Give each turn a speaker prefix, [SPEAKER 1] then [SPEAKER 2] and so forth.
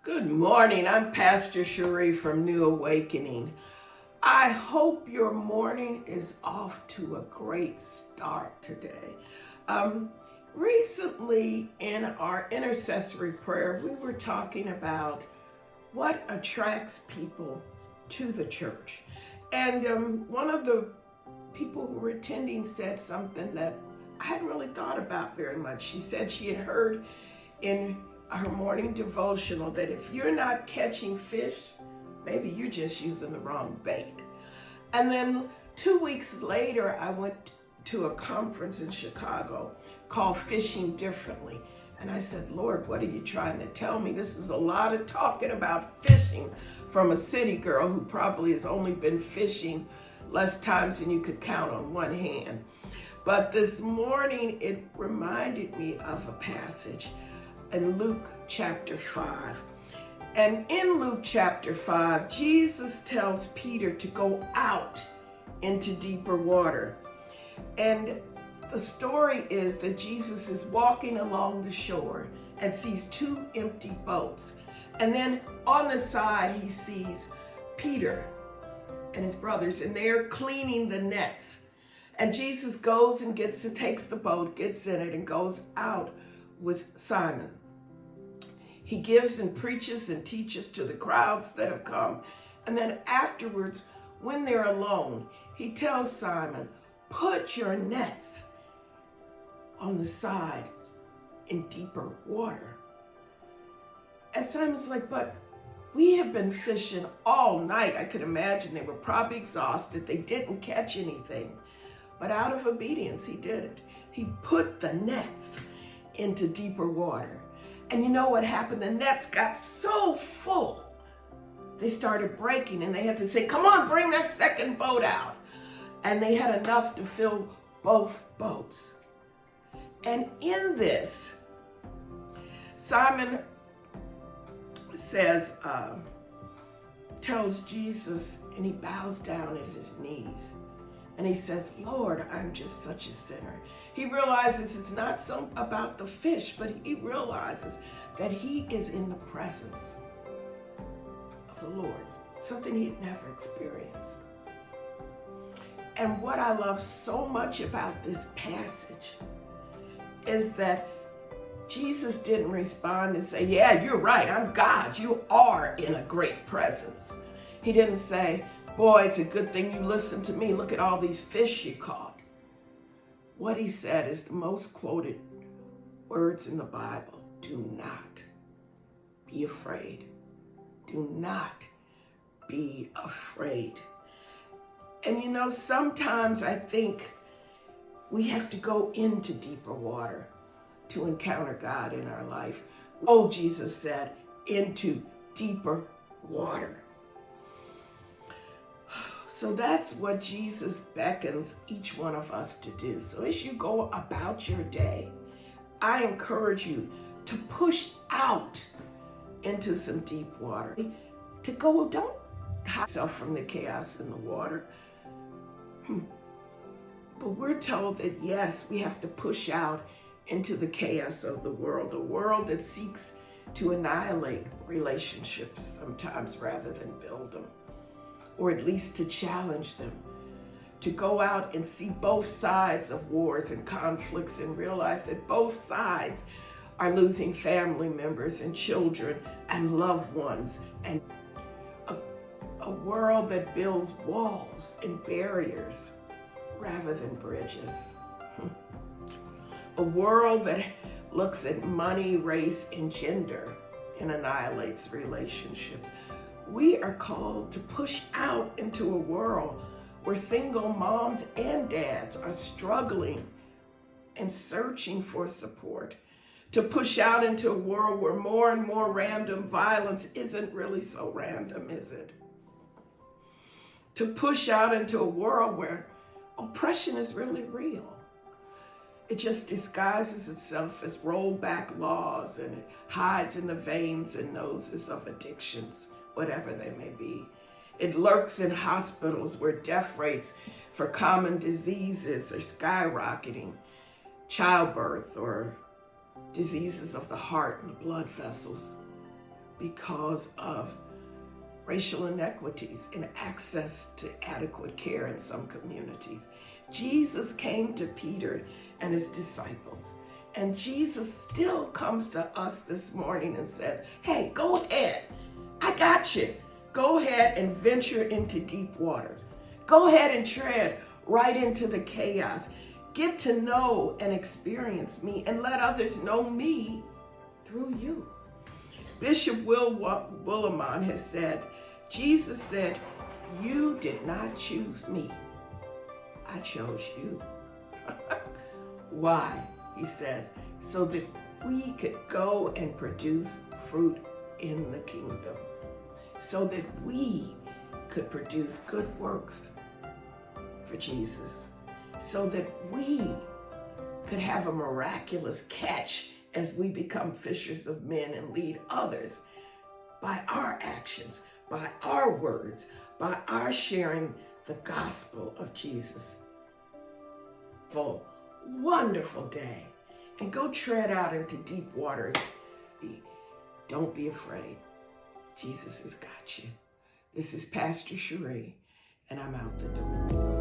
[SPEAKER 1] Good morning. I'm Pastor Cheree from New Awakening. I hope your morning is off to a great start today. Recently in our intercessory prayer, we were talking about what attracts people to the church. And one of the people who were attending said something that I hadn't really thought about very much. She said she had heard in her morning devotional that if you're not catching fish, maybe you're just using the wrong bait. And then 2 weeks later, I went to a conference in Chicago called Fishing Differently. And I said, Lord, what are you trying to tell me? This is a lot of talking about fishing from a city girl who probably has only been fishing less times than you could count on one hand. But this morning, it reminded me of a passage in Luke chapter 5. And in Luke chapter 5, Jesus tells Peter to go out into deeper water. And the story is that Jesus is walking along the shore and sees two empty boats. And then on the side, he sees Peter and his brothers, and they're cleaning the nets. And Jesus goes and takes the boat, gets in it, and goes out with Simon. He gives and preaches and teaches to the crowds that have come. And then afterwards, when they're alone, he tells Simon, put your nets on the side in deeper water. And Simon's like, but we have been fishing all night. I could imagine they were probably exhausted. They didn't catch anything. But out of obedience, he did it. He put the nets into deeper water. And you know what happened? The nets got so full, they started breaking, and they had to say, come on, bring that second boat out. And they had enough to fill both boats. And in this, Simon says, tells Jesus, and he bows down at his knees. And he says, Lord, I'm just such a sinner. He realizes it's not so about the fish, but he realizes that he is in the presence of the Lord, something he'd never experienced. And what I love so much about this passage is that Jesus didn't respond and say, yeah, you're right, I'm God. You are in a great presence. He didn't say, boy, it's a good thing you listened to me. Look at all these fish you caught. What he said is the most quoted words in the Bible. Do not be afraid. Do not be afraid. And you know, sometimes I think we have to go into deeper water to encounter God in our life. Oh, Jesus said, into deeper water. So that's what Jesus beckons each one of us to do. So as you go about your day, I encourage you to push out into some deep water. To go, don't hide yourself from the chaos in the water. But we're told that yes, we have to push out into the chaos of the world, a world that seeks to annihilate relationships sometimes rather than build them, or at least to challenge them, to go out and see both sides of wars and conflicts and realize that both sides are losing family members and children and loved ones, and a world that builds walls and barriers rather than bridges. A world that looks at money, race, and gender and annihilates relationships. We are called to push out into a world where single moms and dads are struggling and searching for support. To push out into a world where more and more random violence isn't really so random, is it? To push out into a world where oppression is really real. It just disguises itself as rollback laws, and it hides in the veins and noses of addictions, whatever they may be. It lurks in hospitals where death rates for common diseases are skyrocketing, childbirth or diseases of the heart and the blood vessels. because of racial inequities in access to adequate care in some communities. Jesus came to Peter and his disciples, and Jesus still comes to us this morning and says, hey, go ahead. I got you. Go ahead and venture into deep water. Go ahead and tread right into the chaos. Get to know and experience me and let others know me through you. Bishop Willimon has said, Jesus said, you did not choose me. I chose you. Why? He says, so that we could go and produce fruit in the kingdom. So that we could produce good works for Jesus. So that we could have a miraculous catch as we become fishers of men and lead others by our actions, by our words, by our sharing the gospel of Jesus. Wonderful day. And go tread out into deep waters. Don't be afraid. Jesus has got you. This is Pastor Cheree, and I'm out the door.